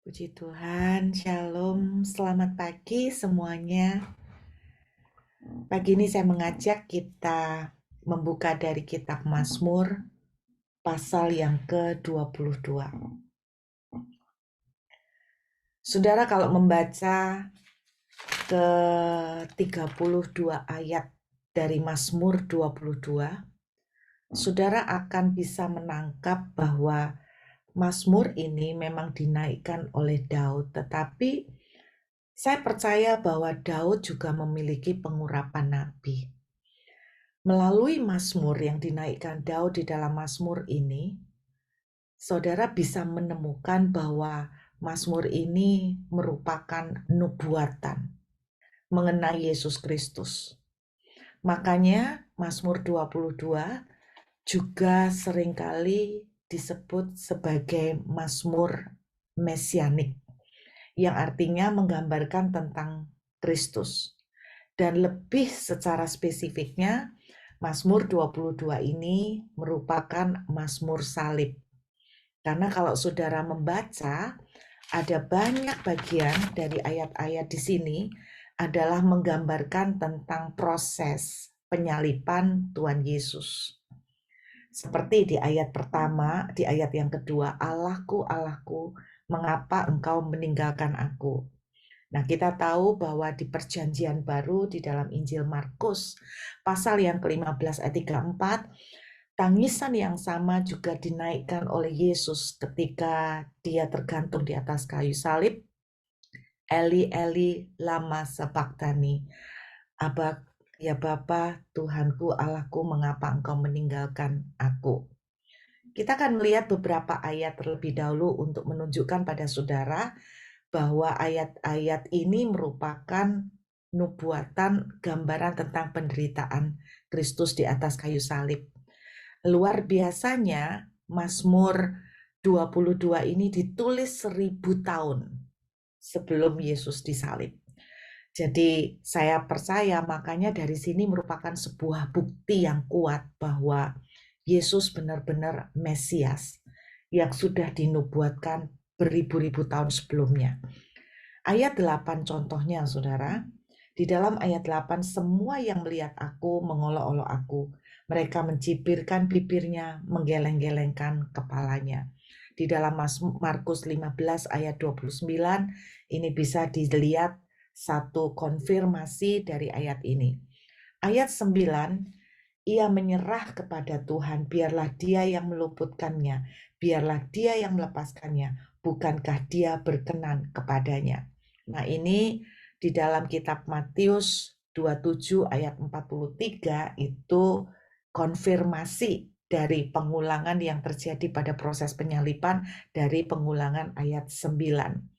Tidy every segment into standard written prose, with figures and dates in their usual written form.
Puji Tuhan, Shalom, selamat pagi semuanya. Pagi ini saya mengajak kita membuka dari kitab Mazmur pasal yang ke-22. Saudara kalau membaca ke-32 ayat dari Mazmur 22, saudara akan bisa menangkap bahwa Mazmur ini memang dinaikkan oleh Daud, tetapi saya percaya bahwa Daud juga memiliki pengurapan nabi. Melalui Mazmur yang dinaikkan Daud di dalam Mazmur ini, saudara bisa menemukan bahwa Mazmur ini merupakan nubuatan mengenai Yesus Kristus. Makanya Mazmur 22 juga seringkali disebut sebagai Mazmur Mesianik, yang artinya menggambarkan tentang Kristus. Dan lebih secara spesifiknya, Mazmur 22 ini merupakan Mazmur salib. Karena kalau saudara membaca, ada banyak bagian dari ayat-ayat di sini adalah menggambarkan tentang proses penyaliban Tuhan Yesus. Seperti di ayat pertama, di ayat yang kedua, Allahku, Allahku, mengapa engkau meninggalkan aku? Nah, kita tahu bahwa di perjanjian baru di dalam Injil Markus, pasal yang ke-15 ayat 34, tangisan yang sama juga dinaikkan oleh Yesus ketika dia tergantung di atas kayu salib. Eli, Eli, lama sabachthani. Abak, ya Bapa, Tuhanku, Allahku, mengapa engkau meninggalkan aku? Kita akan melihat beberapa ayat terlebih dahulu untuk menunjukkan pada saudara bahwa ayat-ayat ini merupakan nubuatan gambaran tentang penderitaan Kristus di atas kayu salib. Luar biasanya Mazmur 22 ini ditulis 1000 tahun sebelum Yesus disalib. Jadi saya percaya makanya dari sini merupakan sebuah bukti yang kuat bahwa Yesus benar-benar Mesias yang sudah dinubuatkan beribu-ribu tahun sebelumnya. Ayat 8 contohnya, saudara. Di dalam ayat 8, semua yang melihat aku mengolok-olok aku. Mereka mencibirkan bibirnya, menggeleng-gelengkan kepalanya. Di dalam Markus 15 ayat 29, ini bisa dilihat satu konfirmasi dari ayat ini. Ayat 9, ia menyerah kepada Tuhan, biarlah dia yang meluputkannya, biarlah dia yang melepaskannya, bukankah dia berkenan kepadanya. Nah, ini di dalam kitab Matius 27 ayat 43 itu konfirmasi dari pengulangan yang terjadi pada proses penyaliban dari pengulangan ayat 9.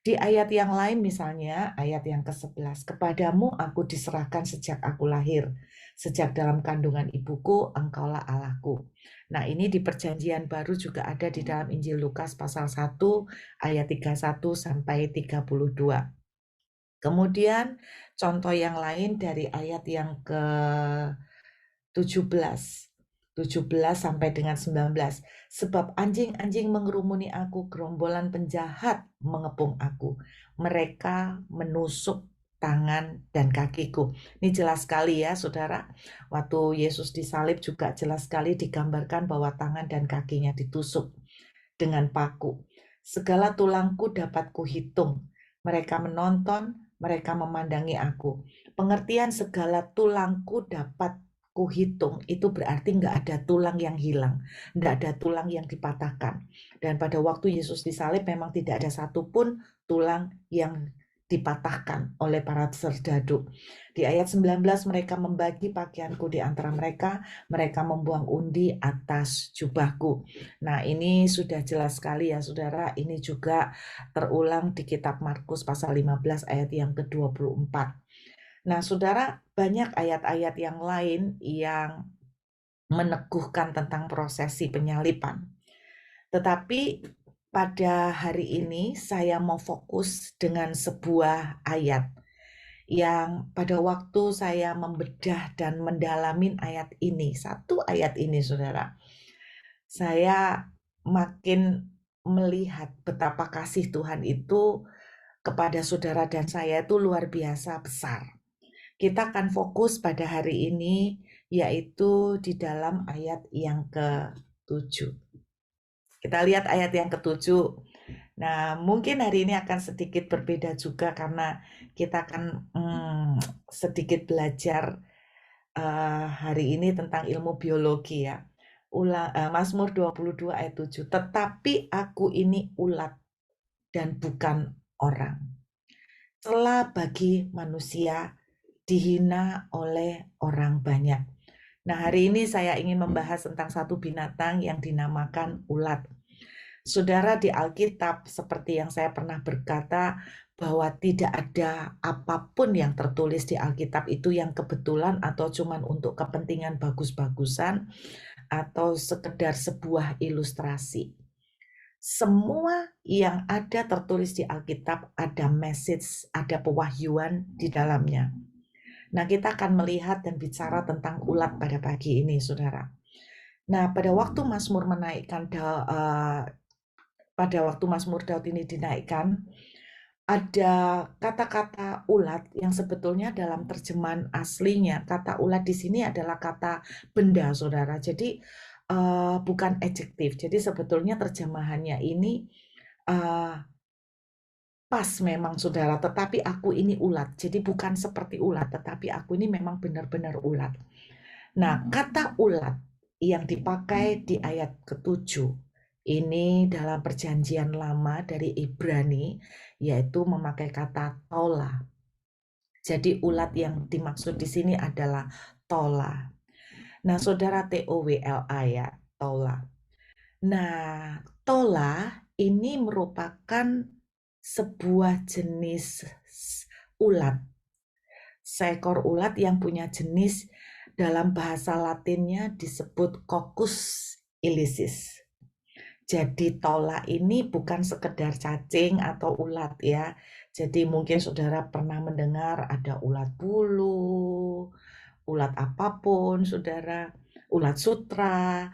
Di ayat yang lain misalnya, ayat yang ke-11, kepadamu aku diserahkan sejak aku lahir, sejak dalam kandungan ibuku, engkaulah Allahku. Nah, ini di perjanjian baru juga ada di dalam Injil Lukas pasal 1, ayat 31 sampai 32. Kemudian contoh yang lain dari ayat yang ke-17. 17 sampai dengan 19. Sebab anjing-anjing mengerumuni aku, gerombolan penjahat mengepung aku. Mereka menusuk tangan dan kakiku. Ini jelas sekali ya saudara. Waktu Yesus disalib juga jelas sekali digambarkan bahwa tangan dan kakinya ditusuk dengan paku. Segala tulangku dapat kuhitung. Mereka menonton, mereka memandangi aku. Pengertian segala tulangku dapat kuhitung itu berarti nggak ada tulang yang hilang, nggak ada tulang yang dipatahkan. Dan pada waktu Yesus disalib memang tidak ada satupun tulang yang dipatahkan oleh para serdadu. Di ayat 19 mereka membagi pakaianku di antara mereka, mereka membuang undi atas jubahku. Nah, ini sudah jelas sekali ya saudara, ini juga terulang di kitab Markus pasal 15 ayat yang ke-24. Nah, saudara, banyak ayat-ayat yang lain yang meneguhkan tentang prosesi penyaliban. Tetapi pada hari ini saya mau fokus dengan sebuah ayat yang pada waktu saya membedah dan mendalamin ayat ini, satu ayat ini saudara, saya makin melihat betapa kasih Tuhan itu kepada saudara dan saya itu luar biasa besar. Kita akan fokus pada hari ini, yaitu di dalam ayat yang ke-7. Kita lihat ayat yang ke-7. Nah, mungkin hari ini akan sedikit berbeda juga karena kita akan sedikit belajar hari ini tentang ilmu biologi ya. Mazmur 22 ayat 7. Tetapi aku ini ulat dan bukan orang. Celah bagi manusia, dihina oleh orang banyak. Nah, hari ini saya ingin membahas tentang satu binatang yang dinamakan ulat. Saudara, di Alkitab seperti yang saya pernah berkata bahwa tidak ada apapun yang tertulis di Alkitab itu yang kebetulan atau cuman untuk kepentingan bagus-bagusan atau sekedar sebuah ilustrasi. Semua yang ada tertulis di Alkitab ada message, ada pewahyuan di dalamnya. Nah, kita akan melihat dan bicara tentang ulat pada pagi ini, saudara. Nah, pada waktu Mazmur Daud ini dinaikkan, ada kata-kata ulat yang sebetulnya dalam terjemahan aslinya, kata ulat di sini adalah kata benda, saudara. Jadi bukan adjektif. Jadi sebetulnya terjemahannya ini pas memang, saudara. Tetapi aku ini ulat. Jadi bukan seperti ulat, tetapi aku ini memang benar-benar ulat. Nah, kata ulat yang dipakai di ayat ke-7 ini dalam perjanjian lama dari Ibrani, yaitu memakai kata tola. Jadi ulat yang dimaksud di sini adalah tola. Nah, saudara, TOWLA ya, tola. Nah, tola ini merupakan sebuah jenis ulat. Seekor ulat yang punya jenis, dalam bahasa Latinnya disebut Coccus ilicis. Jadi tola ini bukan sekedar cacing atau ulat ya. Jadi mungkin saudara pernah mendengar ada ulat bulu, ulat apapun saudara, ulat sutra.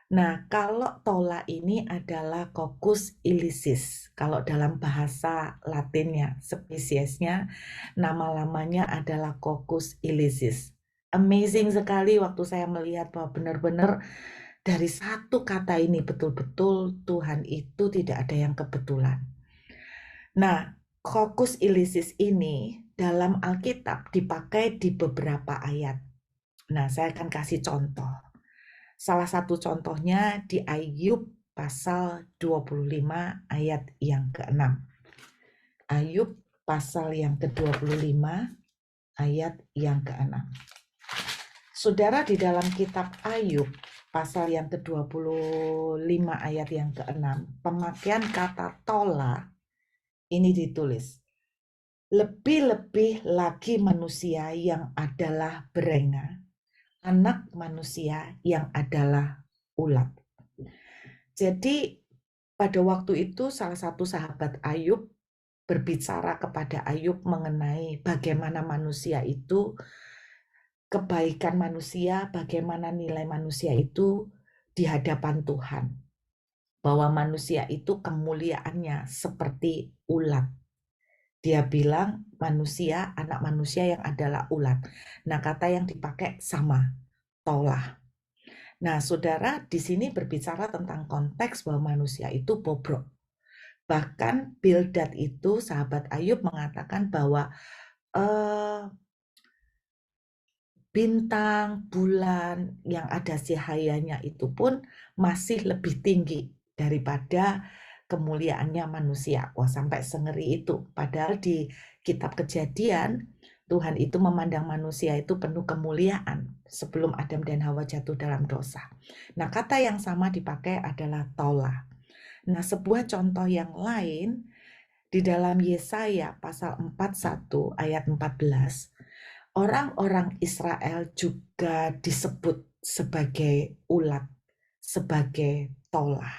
Nah, kalau tola ini adalah Coccus ilicis. Kalau dalam bahasa Latinnya, spesiesnya, nama lamanya adalah Coccus ilicis. Amazing sekali waktu saya melihat bahwa benar-benar dari satu kata ini betul-betul Tuhan itu tidak ada yang kebetulan. Nah, Coccus ilicis ini dalam Alkitab dipakai di beberapa ayat. Nah, saya akan kasih contoh. Salah satu contohnya di Ayub pasal 25 ayat yang ke-6. Ayub pasal yang ke-25 ayat yang ke-6. Saudara, di dalam kitab Ayub pasal yang ke-25 ayat yang ke-6, pemakaian kata tola ini ditulis. Lebih-lebih lagi manusia yang adalah berenga, anak manusia yang adalah ulat. Jadi pada waktu itu salah satu sahabat Ayub berbicara kepada Ayub mengenai bagaimana manusia itu, kebaikan manusia, bagaimana nilai manusia itu di hadapan Tuhan. Bahwa manusia itu kemuliaannya seperti ulat. Dia bilang manusia, anak manusia yang adalah ulat. Nah, kata yang dipakai sama, tolah. Nah, saudara, di sini berbicara tentang konteks bahwa manusia itu bobrok. Bahkan Bildad itu, sahabat Ayub, mengatakan bahwa bintang, bulan yang ada cahayanya itu pun masih lebih tinggi daripada kemuliaannya manusia. Wah, sampai sengeri itu. Padahal di kitab Kejadian, Tuhan itu memandang manusia itu penuh kemuliaan sebelum Adam dan Hawa jatuh dalam dosa. Nah, kata yang sama dipakai adalah tola. Nah, sebuah contoh yang lain di dalam Yesaya pasal 41 ayat 14, orang-orang Israel juga disebut sebagai ulat, sebagai tola.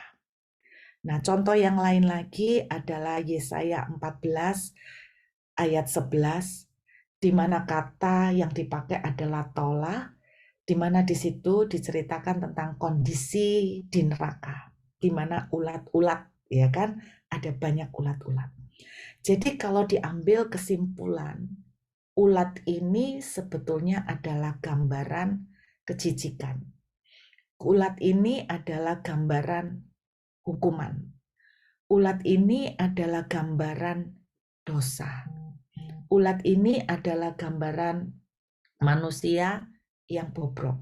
Nah, contoh yang lain lagi adalah Yesaya 14 ayat 11, di mana kata yang dipakai adalah tola, di mana di situ diceritakan tentang kondisi di neraka, di mana ulat-ulat ya kan? Ada banyak ulat-ulat. Jadi kalau diambil kesimpulan, ulat ini sebetulnya adalah gambaran kejijikan. Ulat ini adalah gambaran hukuman. Ulat ini adalah gambaran dosa. Ulat ini adalah gambaran manusia yang bobrok.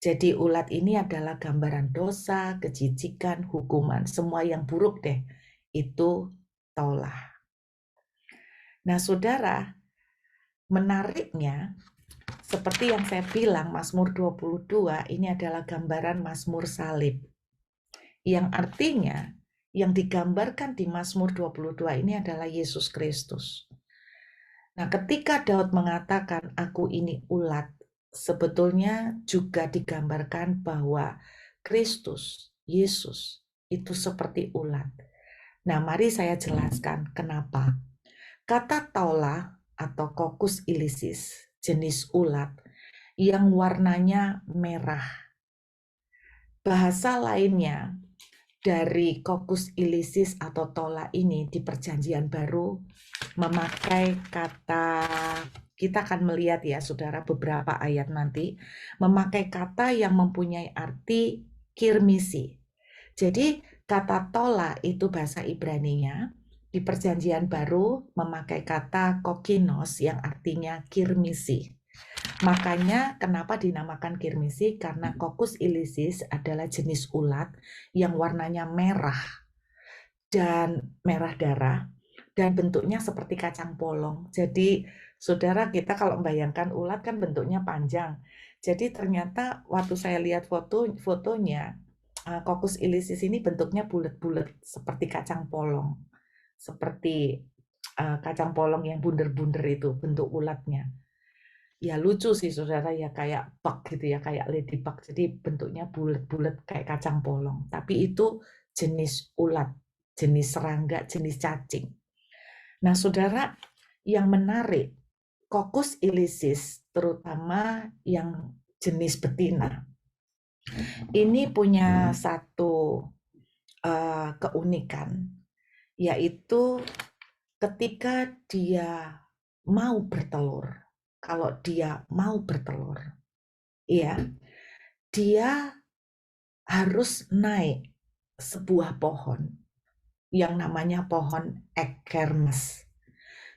Jadi ulat ini adalah gambaran dosa, kejijikan, hukuman, semua yang buruk deh. Itu taulah. Nah, saudara, menariknya, seperti yang saya bilang, Mazmur 22 ini adalah gambaran Mazmur salib. Yang artinya, yang digambarkan di Mazmur 22 ini adalah Yesus Kristus. Nah, ketika Daud mengatakan, aku ini ulat, sebetulnya juga digambarkan bahwa Kristus, Yesus, itu seperti ulat. Nah, mari saya jelaskan kenapa. Kata taula atau Coccus ilicis, jenis ulat yang warnanya merah. Bahasa lainnya dari Coccus ilicis atau taula ini di Perjanjian Baru memakai kata, kita akan melihat ya saudara beberapa ayat nanti, memakai kata yang mempunyai arti kirmisi. Jadi kata tola itu bahasa Ibraninya, di Perjanjian Baru memakai kata kokinos yang artinya kirmisi. Makanya kenapa dinamakan kirmisi? Karena Coccus ilicis adalah jenis ulat yang warnanya merah dan merah darah dan bentuknya seperti kacang polong. Jadi saudara, kita kalau membayangkan ulat kan bentuknya panjang. Jadi ternyata waktu saya lihat fotonya, Coccus ilicis ini bentuknya bulat-bulat seperti kacang polong. Seperti kacang polong yang bunder-bunder itu bentuk ulatnya. Ya lucu sih saudara, ya kayak bug gitu ya, kayak ladybug. Jadi bentuknya bulat-bulat kayak kacang polong. Tapi itu jenis ulat, jenis serangga, jenis cacing. Nah saudara, yang menarik, Coccus ilicis terutama yang jenis betina, ini punya satu keunikan, yaitu ketika dia mau bertelur. Kalau dia mau bertelur, ya, dia harus naik sebuah pohon yang namanya pohon ekermes.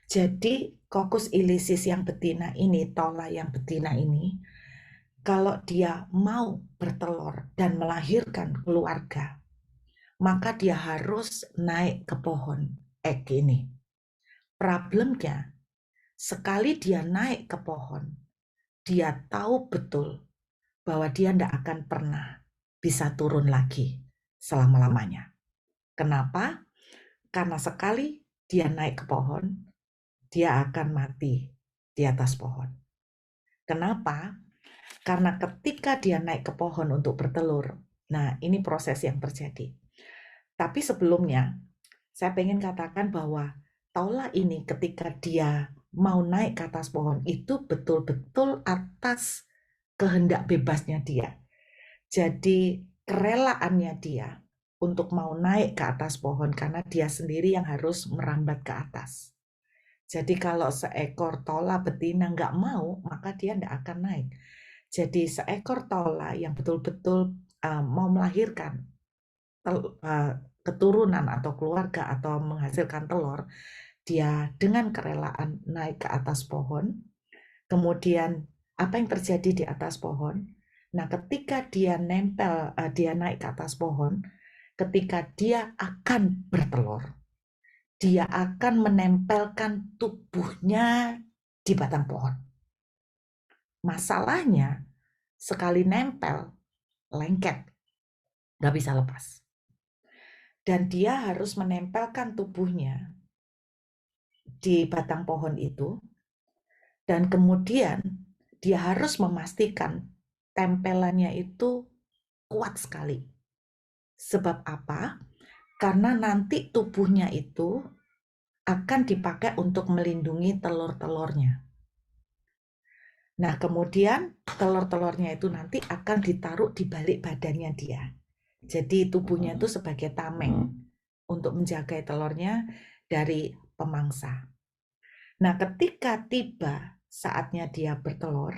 Jadi Coccus ilicis yang betina ini, tola yang betina ini, kalau dia mau bertelur dan melahirkan keluarga, maka dia harus naik ke pohon ek ini. Problemnya, sekali dia naik ke pohon, dia tahu betul bahwa dia tidak akan pernah bisa turun lagi selama-lamanya. Kenapa? Karena sekali dia naik ke pohon, dia akan mati di atas pohon. Kenapa? Karena ketika dia naik ke pohon untuk bertelur, nah ini proses yang terjadi. Tapi sebelumnya, saya pengen katakan bahwa taula ini ketika dia mau naik ke atas pohon, itu betul-betul atas kehendak bebasnya dia. Jadi kerelaannya dia untuk mau naik ke atas pohon karena dia sendiri yang harus merambat ke atas. Jadi kalau seekor tola betina nggak mau, maka dia nggak akan naik. Jadi seekor tola yang betul-betul mau melahirkan keturunan atau keluarga atau menghasilkan telur, dia dengan kerelaan naik ke atas pohon. Kemudian apa yang terjadi di atas pohon? Nah, ketika dia nempel, dia naik ke atas pohon, ketika dia akan bertelur, dia akan menempelkan tubuhnya di batang pohon. Masalahnya, sekali nempel, lengket, nggak bisa lepas. Dan dia harus menempelkan tubuhnya di batang pohon itu, dan kemudian dia harus memastikan tempelannya itu kuat sekali. Sebab apa? Karena nanti tubuhnya itu akan dipakai untuk melindungi telur-telurnya. Nah, kemudian telur-telurnya itu nanti akan ditaruh di balik badannya dia. Jadi tubuhnya itu sebagai tameng. untuk menjaga telurnya dari pemangsa. Nah, ketika tiba saatnya dia bertelur,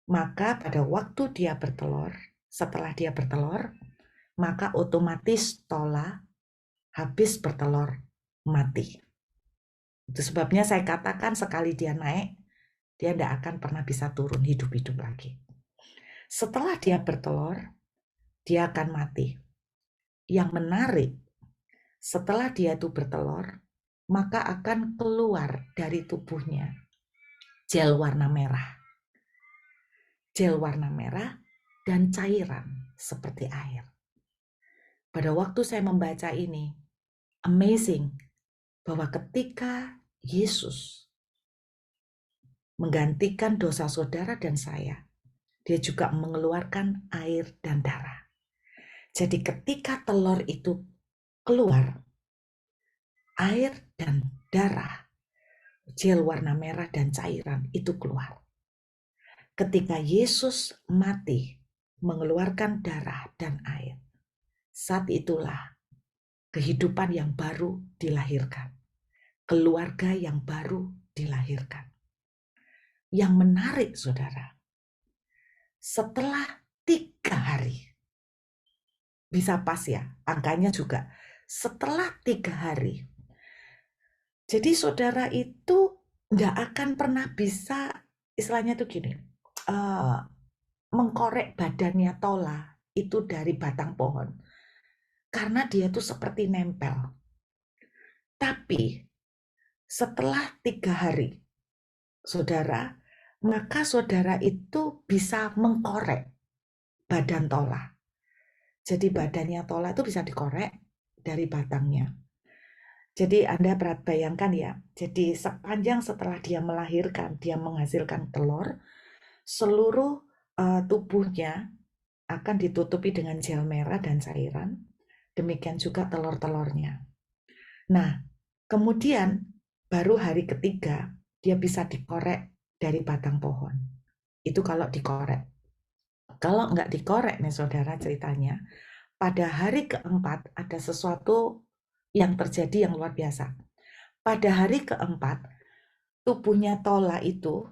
maka pada waktu dia bertelur, setelah dia bertelur, maka otomatis tola habis bertelur mati. Itu sebabnya saya katakan sekali dia naik, dia tidak akan pernah bisa turun hidup-hidup lagi. Setelah dia bertelur, dia akan mati. Yang menarik, setelah dia itu bertelur, maka akan keluar dari tubuhnya gel warna merah. Gel warna merah dan cairan seperti air. Pada waktu saya membaca ini, amazing, bahwa ketika Yesus menggantikan dosa saudara dan saya, dia juga mengeluarkan air dan darah. Jadi ketika telur itu keluar, air dan darah, gel warna merah dan cairan itu keluar. Ketika Yesus mati, mengeluarkan darah dan air, saat itulah kehidupan yang baru dilahirkan. Keluarga yang baru dilahirkan. Yang menarik, saudara, setelah 3 hari, bisa pas ya, angkanya juga, setelah 3 hari. Jadi saudara itu nggak akan pernah bisa, istilahnya tuh gini, mengkorek badannya tola itu dari batang pohon. Karena dia tuh seperti nempel. Tapi setelah 3 hari, saudara, maka saudara itu bisa mengkorek badan tola. Jadi badannya tola itu bisa dikorek dari batangnya. Jadi Anda bayangkan ya, jadi sepanjang setelah dia melahirkan, dia menghasilkan telur, seluruh tubuhnya akan ditutupi dengan gel merah dan cairan, demikian juga telur-telurnya. Nah, kemudian baru hari ketiga dia bisa dikorek dari batang pohon. Itu kalau dikorek. Kalau nggak dikorek nih saudara ceritanya, pada hari keempat ada sesuatu yang terjadi yang luar biasa. Pada hari keempat, tubuhnya tola itu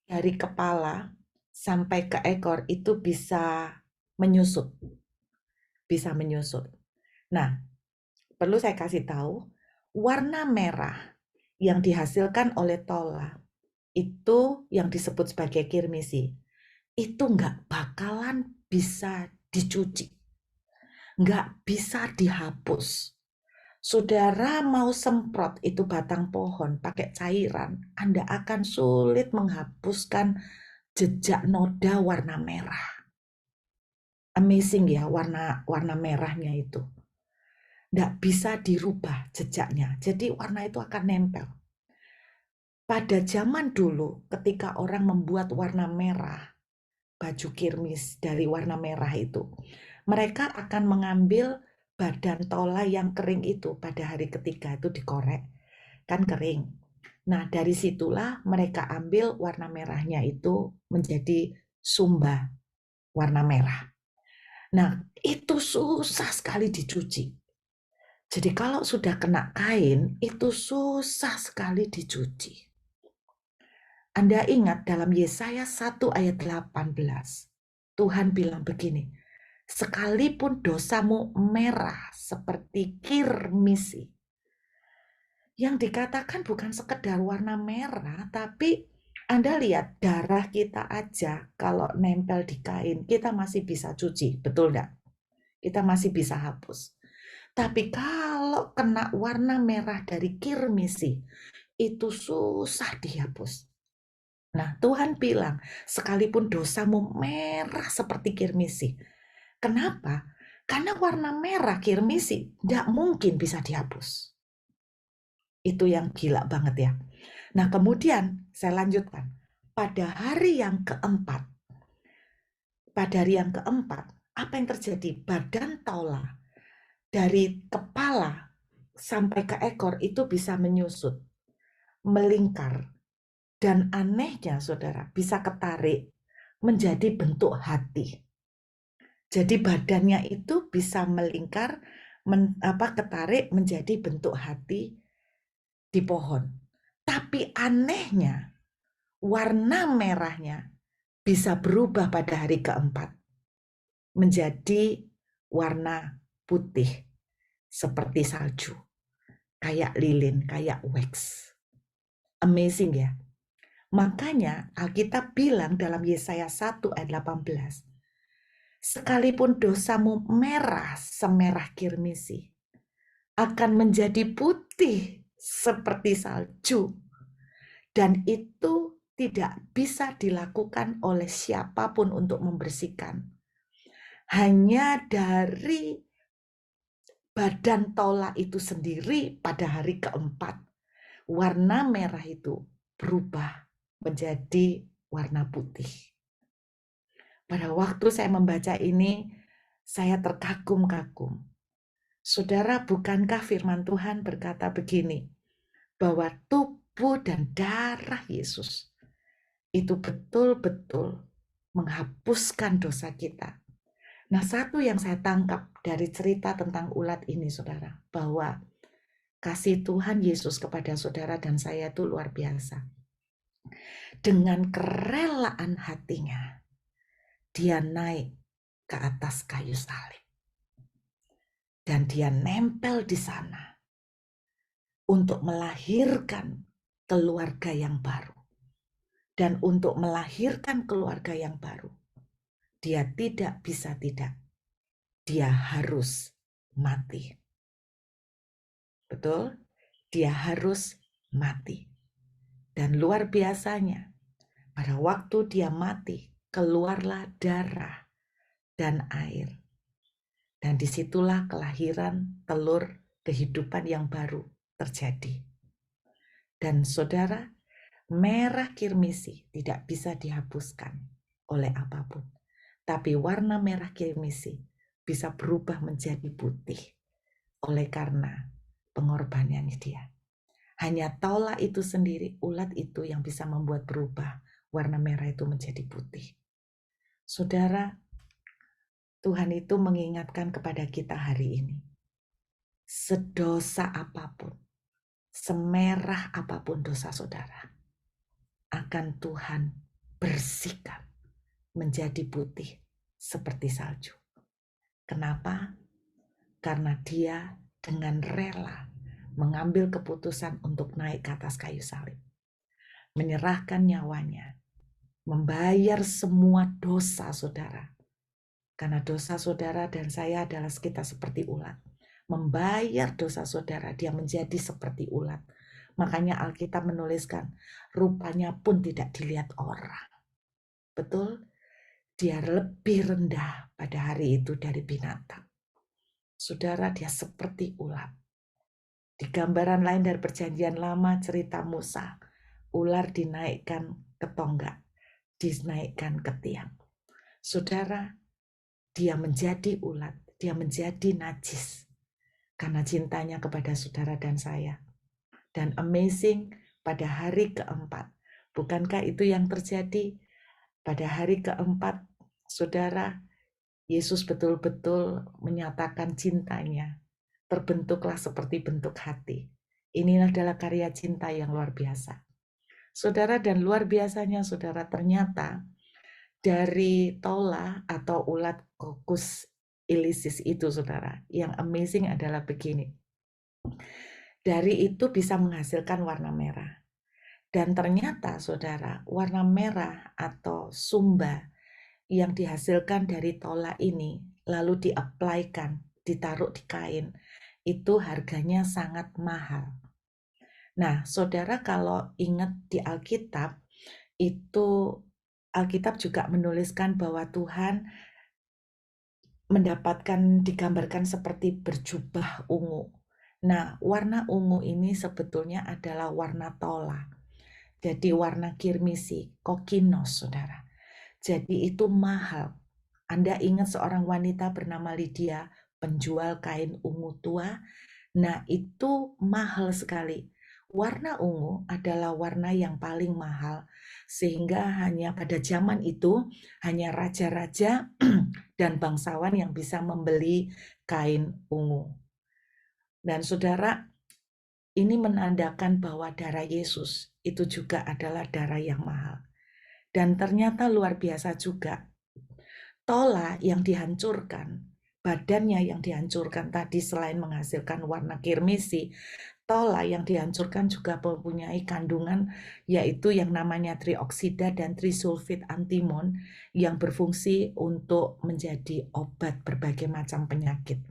dari kepala sampai ke ekor itu bisa menyusut. Bisa menyusut. Nah, perlu saya kasih tahu, warna merah yang dihasilkan oleh tola itu yang disebut sebagai kirmisi. Itu nggak bakalan bisa dicuci. Nggak bisa dihapus. Saudara mau semprot itu batang pohon pakai cairan, Anda akan sulit menghapuskan jejak noda warna merah. Amazing ya warna merahnya itu. Nggak bisa dirubah jejaknya, jadi warna itu akan nempel. Pada zaman dulu ketika orang membuat warna merah, baju kirmis dari warna merah itu, mereka akan mengambil badan tola yang kering itu pada hari ketiga itu dikorek, kan kering. Nah dari situlah mereka ambil warna merahnya itu menjadi sumba warna merah. Nah itu susah sekali dicuci. Jadi kalau sudah kena kain itu susah sekali dicuci. Anda ingat dalam Yesaya 1 ayat 18, Tuhan bilang begini, sekalipun dosamu merah seperti kirmisi. Yang dikatakan bukan sekedar warna merah, tapi Anda lihat darah kita aja kalau nempel di kain, kita masih bisa cuci, betul enggak? Kita masih bisa hapus. Tapi kalau kena warna merah dari kirmisi, itu susah dihapus. Nah, Tuhan bilang, sekalipun dosamu merah seperti kirmisi. Kenapa? Karena warna merah kirmisi tidak mungkin bisa dihapus. Itu yang gila banget ya. Nah, kemudian saya lanjutkan. Pada hari yang keempat, apa yang terjadi? Badan tola dari kepala sampai ke ekor itu bisa menyusut, melingkar. Dan anehnya saudara, bisa ketarik menjadi bentuk hati. Jadi badannya itu bisa melingkar ketarik menjadi bentuk hati di pohon. Tapi anehnya, warna merahnya bisa berubah pada hari keempat menjadi warna putih seperti salju, kayak lilin, kayak wax. Amazing ya. Makanya Alkitab bilang dalam Yesaya 1 ayat 18, sekalipun dosamu merah semerah kirmisi, akan menjadi putih seperti salju. Dan itu tidak bisa dilakukan oleh siapapun untuk membersihkan. Hanya dari badan tola itu sendiri pada hari keempat, warna merah itu berubah menjadi warna putih. Pada waktu saya membaca ini, saya terkagum-kagum. Saudara, bukankah firman Tuhan berkata begini, bahwa tubuh dan darah Yesus itu betul-betul menghapuskan dosa kita. Nah, satu yang saya tangkap dari cerita tentang ulat ini, saudara, bahwa kasih Tuhan Yesus kepada saudara dan saya itu luar biasa. Dengan kerelaan hatinya, dia naik ke atas kayu salib. Dan dia nempel di sana untuk melahirkan keluarga yang baru. Dan untuk melahirkan keluarga yang baru, dia tidak bisa tidak. Dia harus mati. Betul? Dia harus mati. Dan luar biasanya, pada waktu dia mati, keluarlah darah dan air. Dan disitulah kelahiran telur kehidupan yang baru terjadi. Dan saudara, merah kirmisi tidak bisa dihapuskan oleh apapun. Tapi warna merah kirmisi bisa berubah menjadi putih oleh karena pengorbanan dia. Hanya tola itu sendiri, ulat itu yang bisa membuat berubah warna merah itu menjadi putih. Saudara, Tuhan itu mengingatkan kepada kita hari ini. Sedosa apapun, semerah apapun dosa saudara, akan Tuhan bersihkan menjadi putih seperti salju. Kenapa? Karena dia dengan rela mengambil keputusan untuk naik ke atas kayu salib. Menyerahkan nyawanya, membayar semua dosa saudara. Karena dosa saudara dan saya adalah kita seperti ulat. Membayar dosa saudara, dia menjadi seperti ulat. Makanya Alkitab menuliskan, rupanya pun tidak dilihat orang. Betul? Dia lebih rendah pada hari itu dari binatang. Saudara, dia seperti ulat. Di gambaran lain dari perjanjian lama, cerita Musa, ular dinaikkan ke tonggak, dinaikkan ke tiang. Saudara, dia menjadi ulat, dia menjadi najis karena cintanya kepada saudara dan saya. Dan amazing, pada hari keempat, bukankah itu yang terjadi? Pada hari keempat, saudara, Yesus betul-betul menyatakan cintanya. Terbentuklah seperti bentuk hati. Ini adalah karya cinta yang luar biasa. Saudara, dan luar biasanya saudara, ternyata dari tola atau ulat Coccus ilicis itu saudara, yang amazing adalah begini. Dari itu bisa menghasilkan warna merah. Dan ternyata saudara, warna merah atau sumba yang dihasilkan dari tola ini lalu diaplikan, ditaruh di kain, itu harganya sangat mahal. Nah, saudara kalau ingat di Alkitab, itu Alkitab juga menuliskan bahwa Tuhan mendapatkan digambarkan seperti berjubah ungu. Nah, warna ungu ini sebetulnya adalah warna tola. Jadi warna kirmisi, kokinos, saudara. Jadi itu mahal. Anda ingat seorang wanita bernama Lydia, penjual kain ungu tua? Nah, itu mahal sekali. Warna ungu adalah warna yang paling mahal, sehingga hanya pada zaman itu hanya raja-raja dan bangsawan yang bisa membeli kain ungu. Dan saudara, ini menandakan bahwa darah Yesus itu juga adalah darah yang mahal. Dan ternyata luar biasa juga, tola yang dihancurkan, badannya yang dihancurkan tadi selain menghasilkan warna kirmisi, tola yang dihancurkan juga mempunyai kandungan yaitu yang namanya trioksida dan trisulfit antimon yang berfungsi untuk menjadi obat berbagai macam penyakit.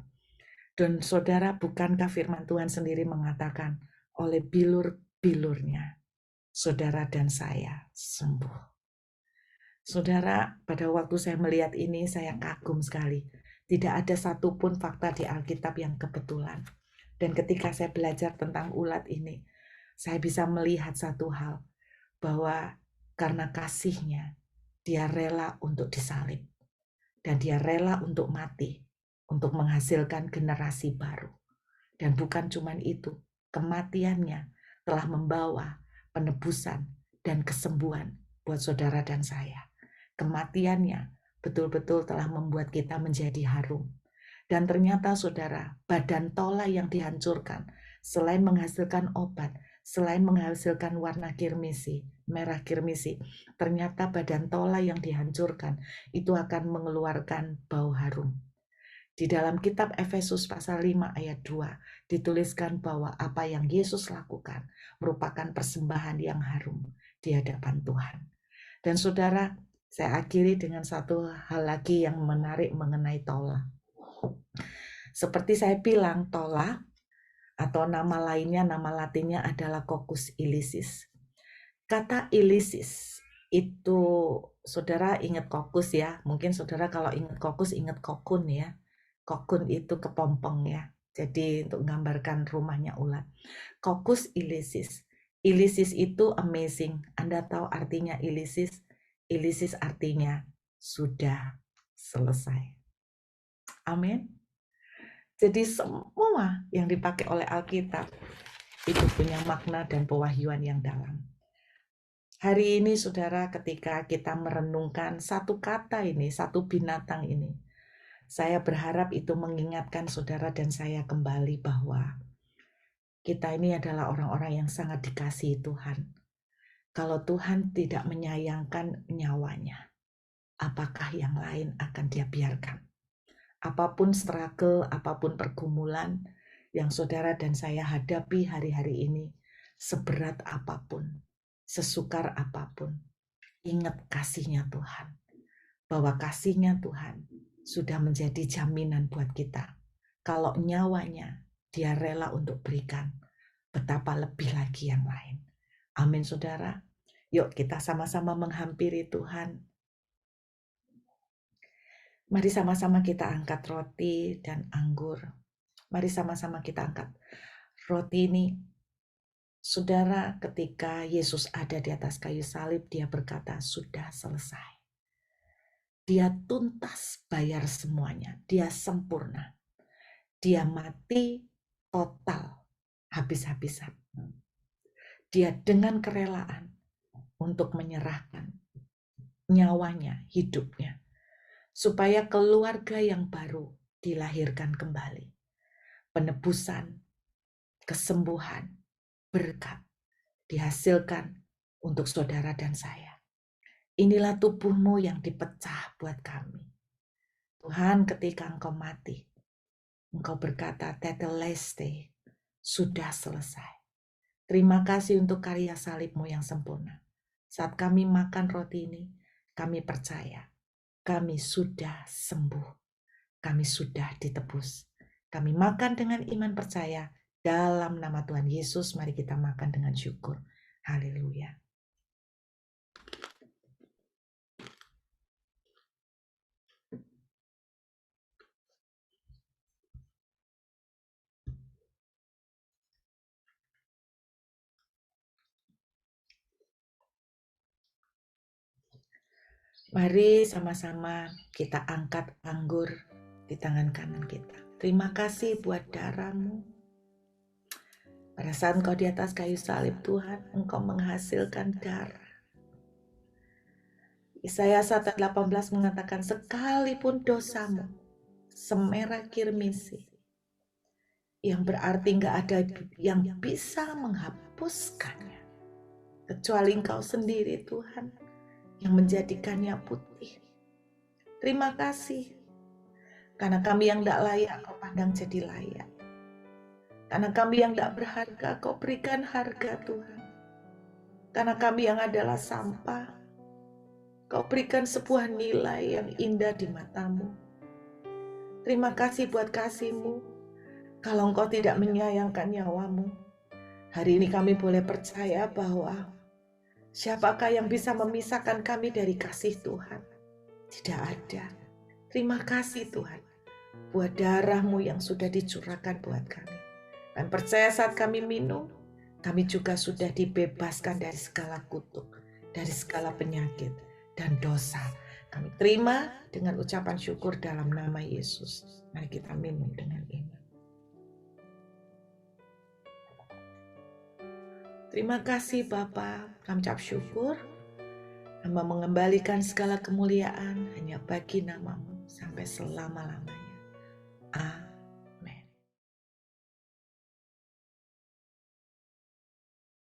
Dan saudara, bukankah firman Tuhan sendiri mengatakan oleh bilur-bilurnya saudara dan saya sembuh. Saudara, pada waktu saya melihat ini saya kagum sekali. Tidak ada satupun fakta di Alkitab yang kebetulan. Dan ketika saya belajar tentang ulat ini, saya bisa melihat satu hal, bahwa karena kasihnya, dia rela untuk disalib. Dan dia rela untuk mati, untuk menghasilkan generasi baru. Dan bukan cuma itu, kematiannya telah membawa penebusan dan kesembuhan buat saudara dan saya. Kematiannya betul-betul telah membuat kita menjadi harum. Dan ternyata saudara, badan tola yang dihancurkan, selain menghasilkan obat, selain menghasilkan warna kirmisi, merah kirmisi, ternyata badan tola yang dihancurkan itu akan mengeluarkan bau harum. Di dalam kitab Efesus pasal 5 ayat 2 dituliskan bahwa apa yang Yesus lakukan merupakan persembahan yang harum di hadapan Tuhan. Dan saudara, saya akhiri dengan satu hal lagi yang menarik mengenai tola. Seperti saya bilang, tola atau nama lainnya, nama latinnya adalah Coccus ilicis. Kata ilicis itu, saudara ingat kokus ya. Mungkin saudara kalau ingat kokus ingat kokun ya. Kokun itu kepompong ya. Jadi untuk menggambarkan rumahnya ulat. Coccus ilicis. Ilicis itu amazing. Anda tahu artinya ilicis? Ilicis artinya sudah selesai. Amin. Jadi semua yang dipakai oleh Alkitab itu punya makna dan pewahyuan yang dalam. Hari ini saudara, ketika kita merenungkan satu kata ini, satu binatang ini, saya berharap itu mengingatkan saudara dan saya kembali bahwa kita ini adalah orang-orang yang sangat dikasihi Tuhan. Kalau Tuhan tidak menyayangkan nyawanya, apakah yang lain akan dia biarkan? Apapun struggle, apapun pergumulan yang saudara dan saya hadapi hari-hari ini, seberat apapun, sesukar apapun, ingat kasihnya Tuhan. Bahwa kasihnya Tuhan sudah menjadi jaminan buat kita. Kalau nyawanya dia rela untuk berikan, betapa lebih lagi yang lain. Amin saudara. Yuk kita sama-sama menghampiri Tuhan. Mari sama-sama kita angkat roti dan anggur. Mari sama-sama kita angkat roti ini. Saudara, ketika Yesus ada di atas kayu salib, dia berkata, sudah selesai. Dia tuntas bayar semuanya. Dia sempurna. Dia mati total, habis-habisan. Dia dengan kerelaan untuk menyerahkan nyawanya, hidupnya, supaya keluarga yang baru dilahirkan kembali. Penebusan, kesembuhan, berkat dihasilkan untuk saudara dan saya. Inilah tubuhmu yang dipecah buat kami. Tuhan, ketika engkau mati, engkau berkata, tetelestai, sudah selesai. Terima kasih untuk karya salibmu yang sempurna. Saat kami makan roti ini, kami percaya, kami sudah sembuh, kami sudah ditebus. Kami makan dengan iman percaya, dalam nama Tuhan Yesus, mari kita makan dengan syukur. Haleluya. Mari sama-sama kita angkat anggur di tangan kanan kita. Terima kasih buat darah-Mu. Pada saat Engkau di atas kayu salib Tuhan, Engkau menghasilkan darah. Yesaya 1:18 mengatakan, sekalipun dosamu semerah kirmisi, yang berarti nggak ada yang bisa menghapuskannya kecuali Engkau sendiri Tuhan yang menjadikannya putih. Terima kasih karena kami yang tidak layak Kau pandang jadi layak. Karena kami yang tidak berharga Kau berikan harga Tuhan. Karena kami yang adalah sampah Kau berikan sebuah nilai yang indah di mata-Mu. Terima kasih buat kasih-Mu. Kalau Engkau tidak menyayangkan nyawa-Mu, hari ini kami boleh percaya bahwa siapakah yang bisa memisahkan kami dari kasih Tuhan? Tidak ada. Terima kasih Tuhan buat darah-Mu yang sudah dicurahkan buat kami. Dan percaya saat kami minum, kami juga sudah dibebaskan dari segala kutuk, dari segala penyakit dan dosa. Kami terima dengan ucapan syukur dalam nama Yesus. Mari kita minum dengan iman. Terima kasih Bapa, kami ucap syukur. Hamba mengembalikan segala kemuliaan hanya bagi nama-Mu sampai selama-lamanya. Amin.